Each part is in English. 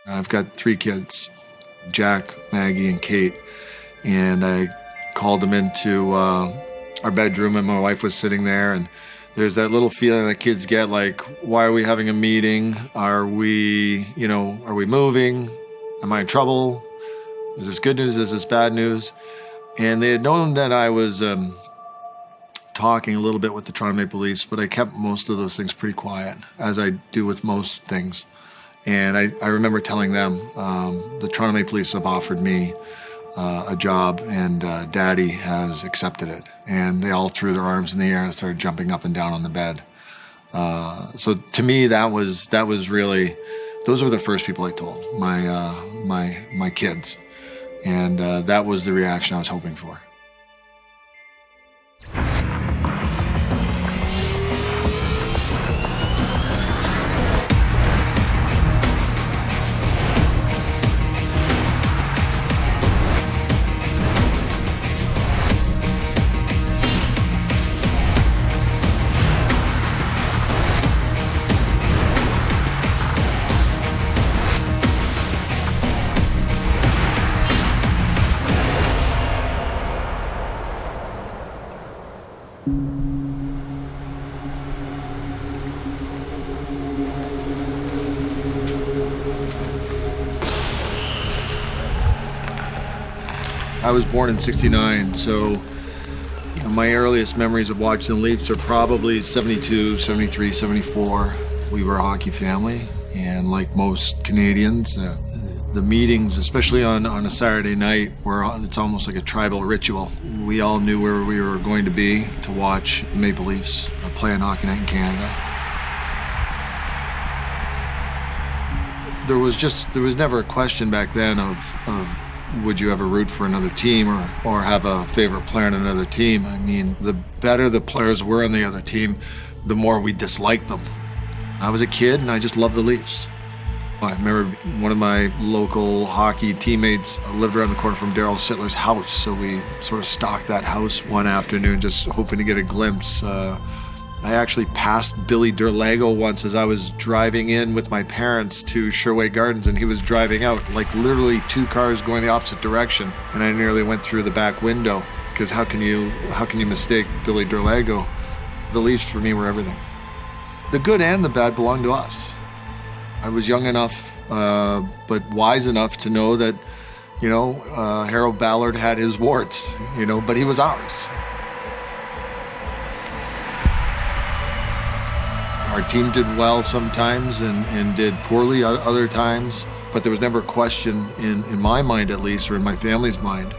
I've got 3 kids, Jack, Maggie, and Kate, and I called them into our bedroom, and my wife was sitting there, and there's that little feeling that kids get, like, why are we having a meeting? Are we moving? Am I in trouble? Is this good news? Is this bad news? And they had known that I was talking a little bit with the Toronto Maple Leafs, but I kept most of those things pretty quiet, as I do with most things. And I remember telling them, the Toronto Maple Leafs have offered me a job, and Daddy has accepted it. And they all threw their arms in the air and started jumping up and down on the bed. So to me, that was really, those were the first people I told, my kids. And that was the reaction I was hoping for. I was born in '69, so my earliest memories of watching the Leafs are probably 72, 73, 74. We were a hockey family, and like most Canadians, the meetings, especially on a Saturday night, it's almost like a tribal ritual. We all knew where we were going to be to watch the Maple Leafs play on Hockey Night in Canada. There was never a question back then of would you ever root for another team or have a favorite player on another team. I mean, the better the players were on the other team, the more we disliked them. I was a kid and I just loved the Leafs. I remember one of my local hockey teammates lived around the corner from Daryl Sittler's house, so we sort of stalked that house one afternoon just hoping to get a glimpse. I actually passed Billy Derlago once as I was driving in with my parents to Sherway Gardens, and he was driving out, like literally 2 cars going the opposite direction, and I nearly went through the back window, because how can you mistake Billy Derlago? The Leafs for me were everything. The good and the bad belonged to us. I was young enough, but wise enough to know that, Harold Ballard had his warts, but he was ours. Our team did well sometimes and did poorly other times, but there was never a question in my mind, at least, or in my family's mind,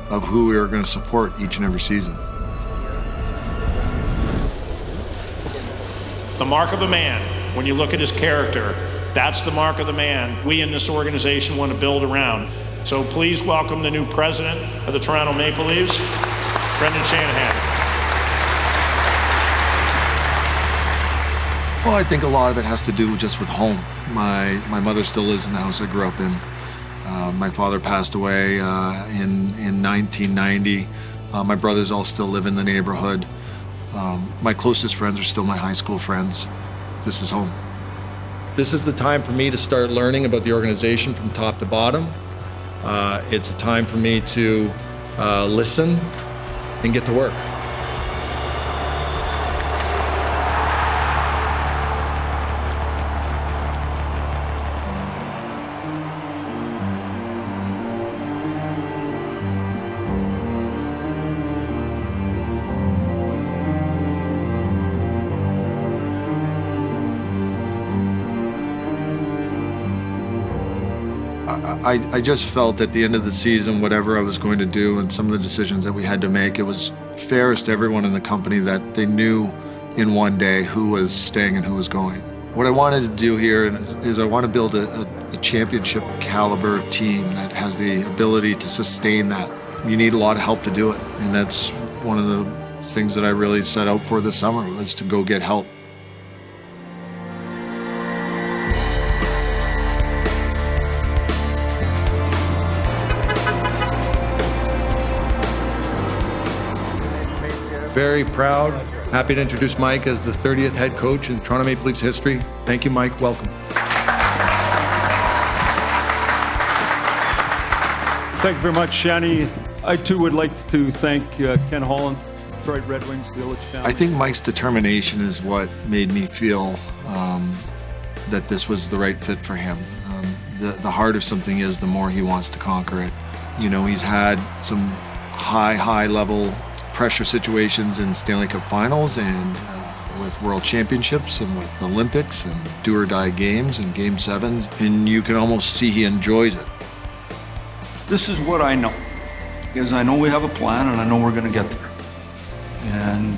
of who we were going to support each and every season. The mark of a man, when you look at his character, that's the mark of the man we in this organization want to build around. So please welcome the new president of the Toronto Maple Leafs, Brendan Shanahan. Well, I think a lot of it has to do just with home. My mother still lives in the house I grew up in. My father passed away in 1990. My brothers all still live in the neighborhood. My closest friends are still my high school friends. This is home. This is the time for me to start learning about the organization from top to bottom. It's a time for me to listen and get to work. I just felt at the end of the season, whatever I was going to do and some of the decisions that we had to make, it was fairest to everyone in the company that they knew in one day who was staying and who was going. What I wanted to do here is I want to build a championship caliber team that has the ability to sustain that. You need a lot of help to do it, and that's one of the things that I really set out for this summer, was to go get help. Very proud, happy to introduce Mike as the 30th head coach in Toronto Maple Leafs history. Thank you, Mike. Welcome. Thank you very much, Shani. I too would like to thank Ken Holland, Detroit Red Wings, the Illich family. I think Mike's determination is what made me feel that this was the right fit for him. The harder something is, the more he wants to conquer it. You know, he's had some high level pressure situations in Stanley Cup finals and with World Championships and with Olympics and do or die games and Game 7s, and you can almost see he enjoys it. This is what I know, is I know we have a plan and I know we're going to get there. And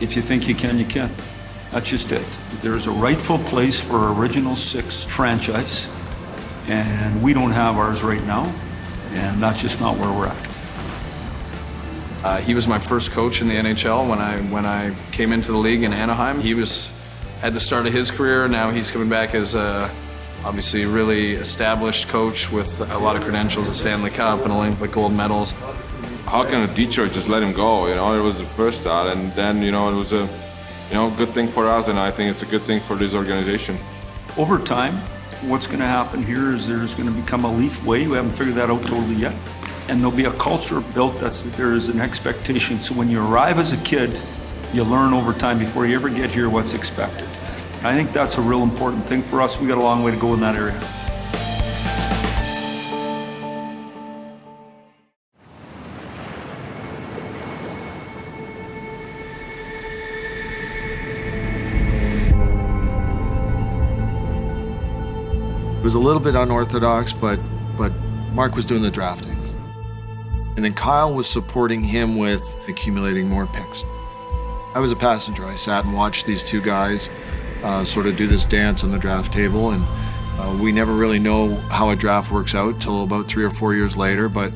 if you think you can, you can. That's just it. There's a rightful place for Original Six franchise, and we don't have ours right now, and that's just not where we're at. He was my first coach in the NHL when I came into the league in Anaheim. He was at the start of his career. Now he's coming back as a obviously really established coach with a lot of credentials, a Stanley Cup and Olympic gold medals. How can Detroit just let him go? You know, it was the first start, and then, you know, it was a, you know, good thing for us, and I think it's a good thing for this organization. Over time, what's going to happen here is there's going to become a Leaf way. We haven't figured that out totally yet. And there'll be a culture built that there is an expectation. So when you arrive as a kid, you learn over time before you ever get here what's expected. And I think that's a real important thing for us. We got a long way to go in that area. It was a little bit unorthodox, but Mark was doing the drafting. And then Kyle was supporting him with accumulating more picks. I was a passenger. I sat and watched these two guys sort of do this dance on the draft table, and we never really know how a draft works out till about 3 or 4 years later, but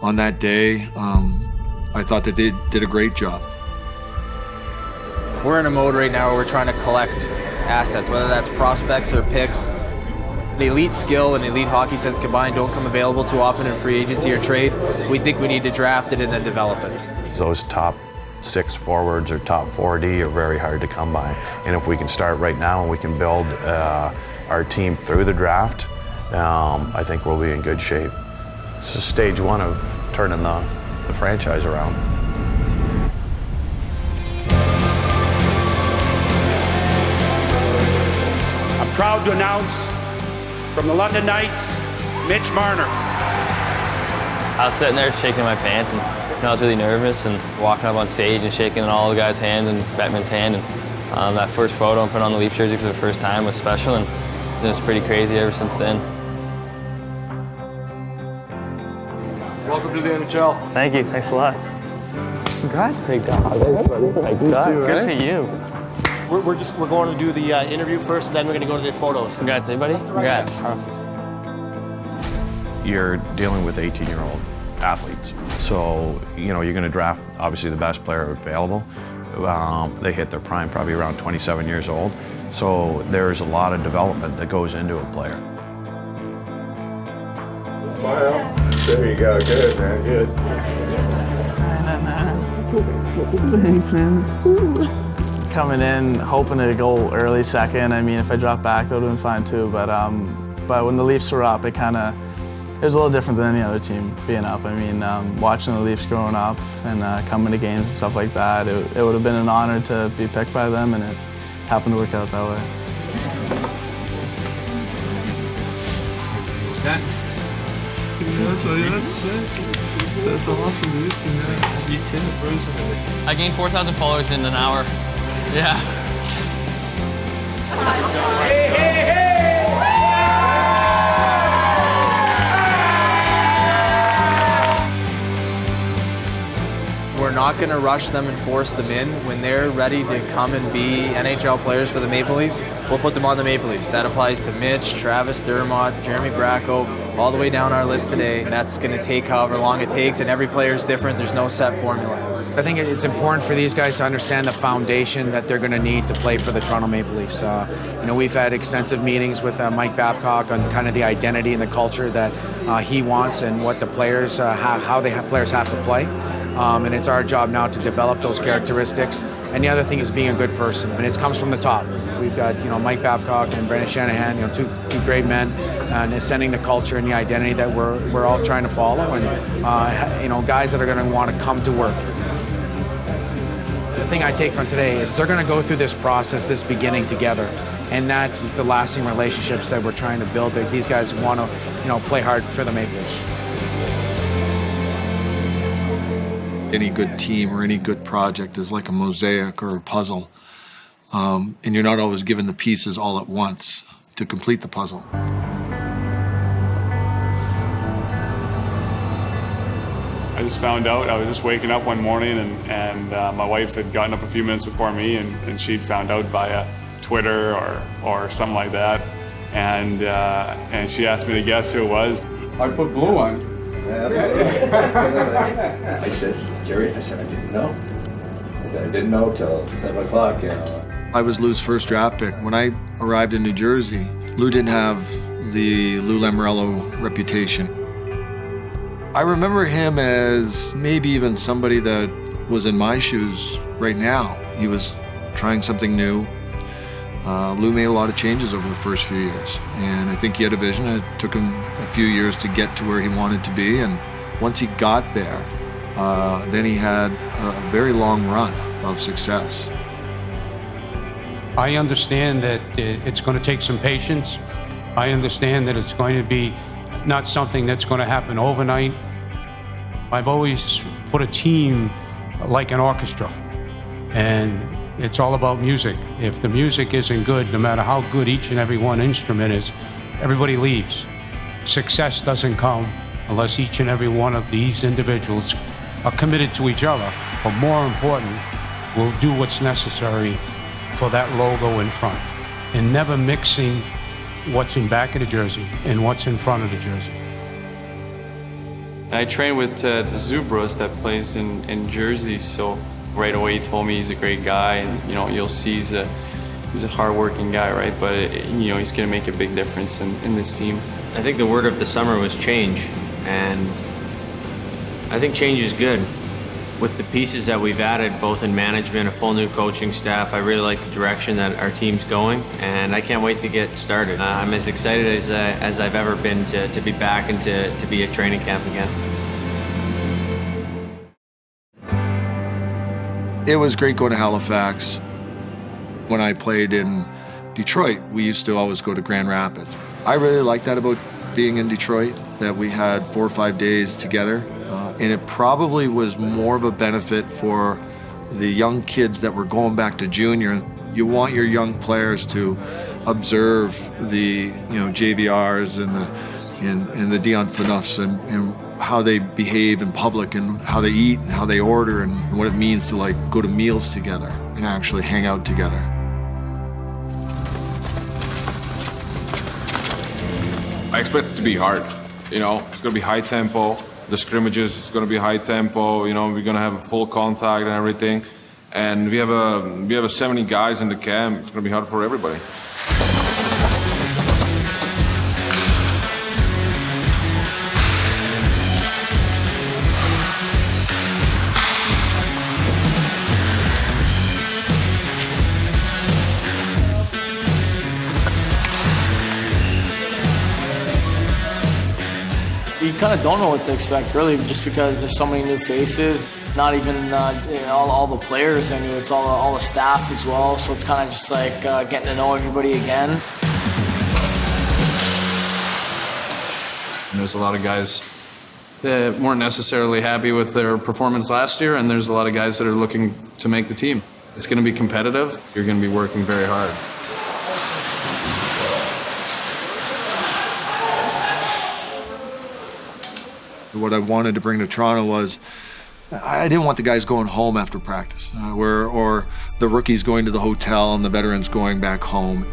on that day, I thought that they did a great job. We're in a mode right now where we're trying to collect assets, whether that's prospects or picks. The elite skill and elite hockey sense combined don't come available too often in free agency or trade. We think we need to draft it and then develop it. Those top 6 forwards or top 4D are very hard to come by. And if we can start right now and we can build our team through the draft, I think we'll be in good shape. It's just stage 1 of turning the franchise around. I'm proud to announce from the London Knights, Mitch Marner. I was sitting there shaking my pants, and I was really nervous and walking up on stage and shaking all the guys' hands and Bettman's hand. And that first photo and putting on the Leaf jersey for the first time was special, and it was pretty crazy ever since then. Welcome to the NHL. Thank you. Thanks a lot. Congrats, big dog. Thanks, buddy. Good for you. We're going to do the interview first, and then we're going to go to the photos. Congrats, everybody. Congrats. You're dealing with 18-year-old athletes. So, you know, you're going to draft, obviously, the best player available. They hit their prime probably around 27 years old. So there's a lot of development that goes into a player. Smile. There you go. Good, man. Good. Thanks, man. Coming in, hoping to go early second. I mean, if I dropped back, that would have been fine too. But when the Leafs were up, it was a little different than any other team being up. I mean, watching the Leafs growing up and coming to games and stuff like that, it would have been an honor to be picked by them, and it happened to work out that way. That's sick. That's awesome, dude. Congrats. You too. I gained 4,000 followers in an hour. Yeah. Hey, hey, hey! We're not going to rush them and force them in. When they're ready to come and be NHL players for the Maple Leafs, we'll put them on the Maple Leafs. That applies to Mitch, Travis Dermott, Jeremy Bracco, all the way down our list today. And that's going to take however long it takes, and every player is different. There's no set formula. I think it's important for these guys to understand the foundation that they're going to need to play for the Toronto Maple Leafs. We've had extensive meetings with Mike Babcock on kind of the identity and the culture that he wants and what the players, how players have to play. And it's our job now to develop those characteristics. And the other thing is being a good person, and it comes from the top. We've got Mike Babcock and Brendan Shanahan, two great men and is setting the culture and the identity that we're all trying to follow, and you know, guys that are going to want to come to work. The thing I take from today is they're going to go through this process, this beginning together, and that's the lasting relationships that we're trying to build. That these guys want to, you know, play hard for the Maple Leafs. Any good team or any good project is like a mosaic or a puzzle, and you're not always given the pieces all at once to complete the puzzle. I just found out, I was just waking up one morning and my wife had gotten up a few minutes before me and she'd found out via Twitter or something like that. And she asked me to guess who it was. I put blue on. I said, Jerry, I didn't know. I said, I didn't know till 7 o'clock, you know. I was Lou's first draft pick. When I arrived in New Jersey, Lou didn't have the Lou Lamoriello reputation. I remember him as maybe even somebody that was in my shoes right now. He was trying something new. Lou made a lot of changes over the first few years, and I think he had a vision. It took him a few years to get to where he wanted to be, and once he got there, then he had a very long run of success. I understand that it's going to take some patience. I understand that it's going to be not something that's going to happen overnight. I've always put a team like an orchestra, and it's all about music. If the music isn't good, no matter how good each and every one instrument is, everybody leaves. Success doesn't come unless each and every one of these individuals are committed to each other, but more important, will do what's necessary for that logo in front, and never mixing what's in back of the jersey and what's in front of the jersey. I train with Zubros that plays in Jersey, so right away he told me he's a great guy, and you know, you'll see he's a hard-working guy, right? But you know, he's going to make a big difference in this team. I think the word of the summer was change, and I think change is good. With the pieces that we've added, both in management, a full new coaching staff, I really like the direction that our team's going, and I can't wait to get started. I'm as excited as I've ever been to be back and to be at training camp again. It was great going to Halifax. When I played in Detroit, we used to always go to Grand Rapids. I really liked that about being in Detroit, that we had 4 or 5 days together. And it probably was more of a benefit for the young kids that were going back to junior. You want your young players to observe the JVRs and the DION PHANEUFs and how they behave in public and how they eat and how they order and what it means to like go to meals together and actually hang out together. I expect it to be hard. You know, it's going to be high tempo. The scrimmages is going to be high tempo. You know, we're going to have a full contact and everything. And we have 70 guys in the camp. It's going to be hard for everybody. You kind of don't know what to expect, really, just because there's so many new faces. Not even all the players I knew, it's all the staff as well. So it's kind of just like getting to know everybody again. And there's a lot of guys that weren't necessarily happy with their performance last year, and there's a lot of guys that are looking to make the team. It's going to be competitive. You're going to be working very hard. What I wanted to bring to Toronto was I didn't want the guys going home after practice, or the rookies going to the hotel and the veterans going back home.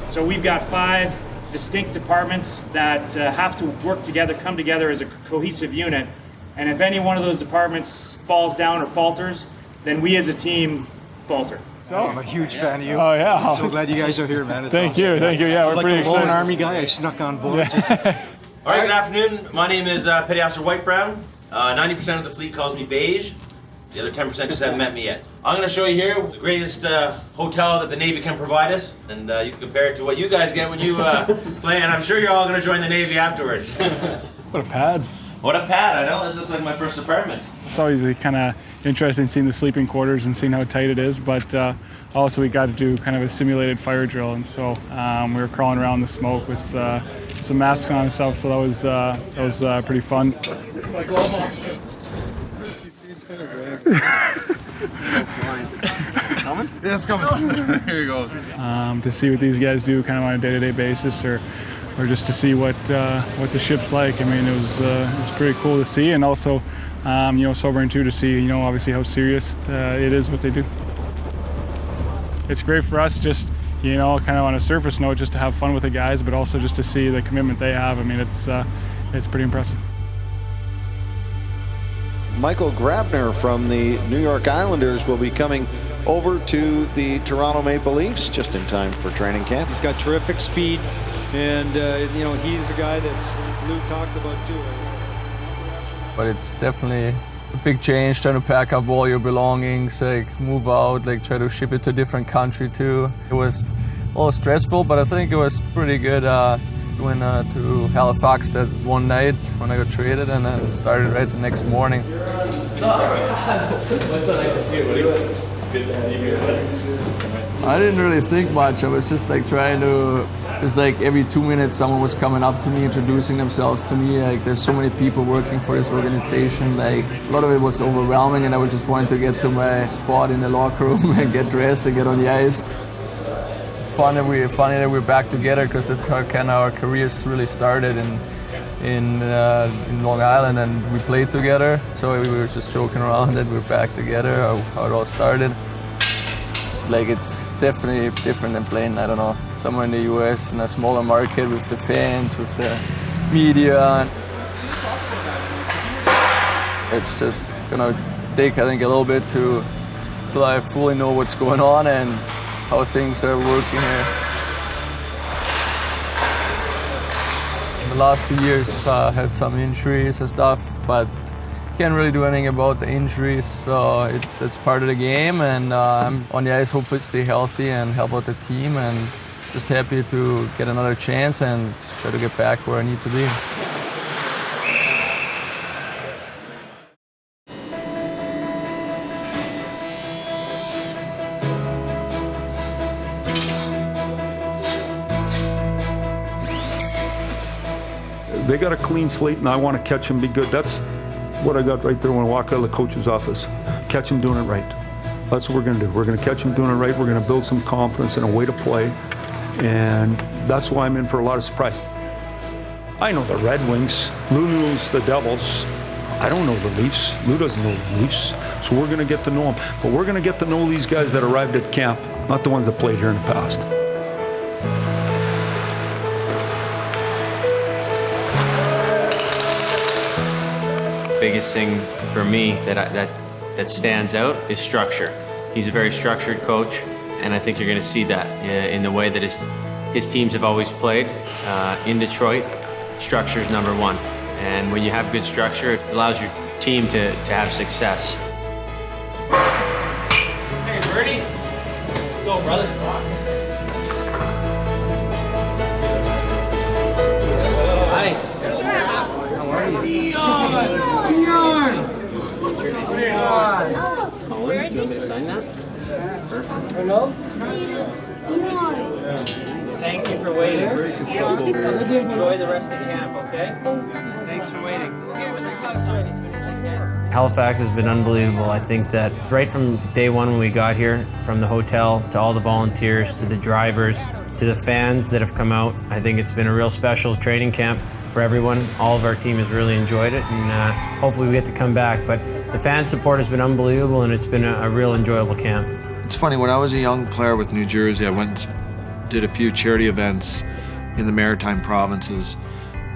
So we've got 5 distinct departments that have to work together, come together as a cohesive unit. And if any one of those departments falls down or falters, then we as a team falter. So, I'm a huge fan of you. Oh, yeah. I'm so glad you guys are here, man. It's Thank awesome. you. Yeah, we're like pretty the excited. lone army guy, I snuck on board. Yeah. All right, good afternoon. My name is Petty Officer White Brown. 90% of the fleet calls me beige. The other 10% just haven't met me yet. I'm going to show you here the greatest hotel that the Navy can provide us, and you can compare it to what you guys get when you play, and I'm sure you're all going to join the Navy afterwards. What a pad. What a pad, I know. This looks like my first apartment. It's always kind of interesting seeing the sleeping quarters and seeing how tight it is, but also we got to do kind of a simulated fire drill, and so we were crawling around the smoke with some masks on and stuff, so that was pretty fun. Coming? Yeah, it's coming. Here you go. To see what these guys do kind of on a day-to-day basis, or just to see what the ship's like. I mean, it was pretty cool to see, and also sobering too to see obviously how serious it is what they do. It's great for us just kind of on a surface note just to have fun with the guys, but also just to see the commitment they have. I mean, it's pretty impressive. Michael Grabner from the New York Islanders will be coming over to the Toronto Maple Leafs just in time for training camp. He's got terrific speed, and he's a guy that's Lou talked about too. But it's definitely a big change, trying to pack up all your belongings, move out, try to ship it to a different country too. It was a little stressful, but I think it was pretty good. Went to Halifax that one night when I got traded, and then started right the next morning. What's so nice to see you, buddy? It's good to have you here. I didn't really think much. I was just trying to. It's every 2 minutes someone was coming up to me, introducing themselves to me. There's so many people working for this organization. A lot of it was overwhelming, and I was just wanting to get to my spot in the locker room and get dressed and get on the ice. It's funny that we're back together, because that's how kind of our careers really started in Long Island, and we played together. So we were just joking around that we're back together, how it all started. It's definitely different than playing, I don't know, somewhere in the US in a smaller market with the fans, with the media. It's just gonna take, I think, a little bit till I fully know what's going on and how things are working here. The last 2 years had some injuries and stuff, but can't really do anything about the injuries, so that's part of the game, and I'm on the ice, hopefully stay healthy and help out the team, and just happy to get another chance and try to get back where I need to be. They got a clean slate, and I want to catch them, be good. That's what I got right there when I walk out of the coach's office. Catch them doing it right. That's what we're going to do. We're going to catch them doing it right. We're going to build some confidence and a way to play, and that's why I'm in for a lot of surprise. I know the Red Wings. Lou knows the Devils. I don't know the Leafs. Lou doesn't know the Leafs, so we're going to get to know them. But we're going to get to know these guys that arrived at camp, not the ones that played here in the past. Biggest thing for me that stands out is structure. He's a very structured coach, and I think you're going to see that in the way that his teams have always played. In Detroit, structure is number one, and when you have good structure, it allows your team to have success. Hey, Bernie. Go, brother. Hi. How are you? DION! Where is he? You sign that? Hello? Thank you for waiting. Enjoy the rest of camp, okay? Thanks for waiting. Halifax has been unbelievable. I think that right from day one when we got here, from the hotel to all the volunteers to the drivers to the fans that have come out, I think it's been a real special training camp for everyone. All of our team has really enjoyed it, and hopefully we get to come back. But the fan support has been unbelievable, and it's been a real enjoyable camp. It's funny, when I was a young player with New Jersey, I went and did a few charity events in the Maritime provinces,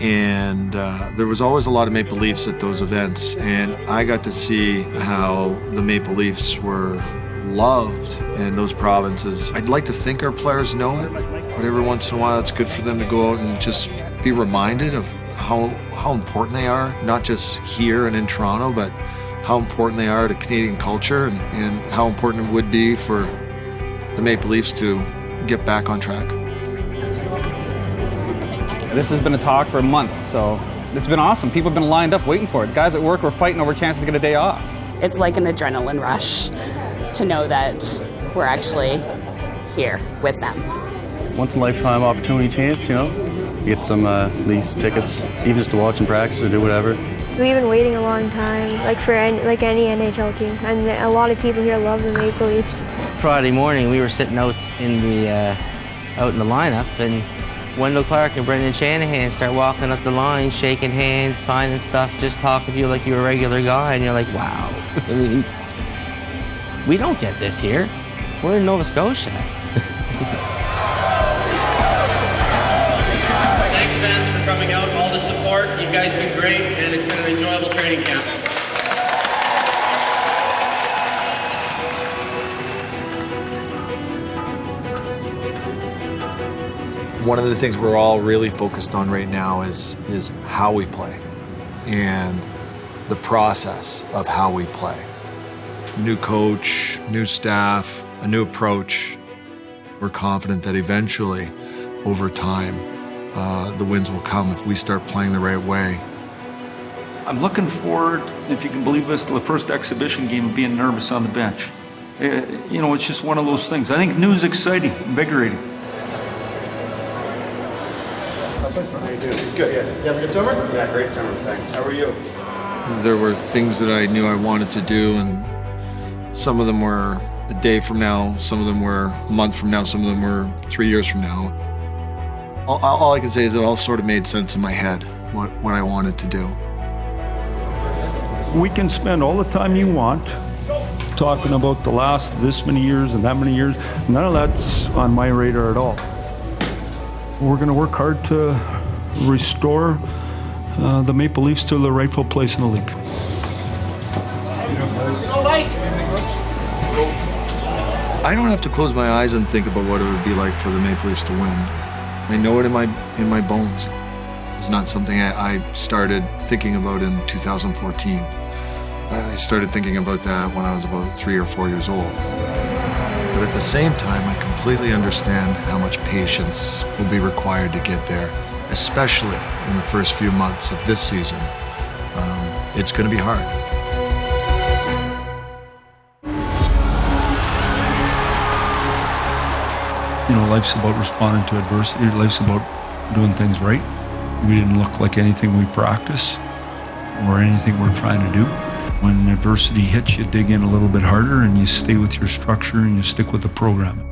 and there was always a lot of Maple Leafs at those events, and I got to see how the Maple Leafs were loved in those provinces. I'd like to think our players know it, but every once in a while it's good for them to go out and just be reminded of how important they are, not just here and in Toronto, but how important they are to Canadian culture and how important it would be for the Maple Leafs to get back on track. This has been a talk for a month, so it's been awesome. People have been lined up waiting for it. Guys at work were fighting over chances to get a day off. It's like an adrenaline rush to know that we're actually here with them. Once in a lifetime opportunity chance, you know, get some Leafs tickets, even just to watch and practice or do whatever. We've been waiting a long time, like for any NHL team, and a lot of people here love the Maple Leafs. Friday morning, we were sitting out in the lineup, and Wendell Clark and Brendan Shanahan start walking up the line, shaking hands, signing stuff, just talking to you like you're a regular guy, and you're like, wow. I mean, we don't get this here. We're in Nova Scotia. Thanks, fans, for coming out, all the support. You guys have been great, and it's been an enjoyable training camp. One of the things we're all really focused on right now is how we play and the process of how we play. New coach, new staff, a new approach. We're confident that eventually, over time, the wins will come if we start playing the right way. I'm looking forward, if you can believe this, to the first exhibition game of being nervous on the bench. You know, it's just one of those things. I think new's exciting, invigorating. How you doing? Good, yeah. You have a good summer? Yeah, great summer, thanks. How are you? There were things that I knew I wanted to do, and some of them were a day from now, some of them were a month from now, some of them were 3 years from now. All I can say is it all sort of made sense in my head, what I wanted to do. We can spend all the time you want talking about the last this many years and that many years. None of that's on my radar at all. We're going to work hard to restore the Maple Leafs to their rightful place in the league. I don't have to close my eyes and think about what it would be like for the Maple Leafs to win. I know it in my bones. It's not something I started thinking about in 2014. I started thinking about that when I was about 3 or 4 years old. But at the same time, I completely understand how much patience will be required to get there, especially in the first few months of this season. It's going to be hard. You know, life's about responding to adversity. Life's about doing things right. We didn't look like anything we practice or anything we're trying to do. When adversity hits, you dig in a little bit harder and you stay with your structure and you stick with the program.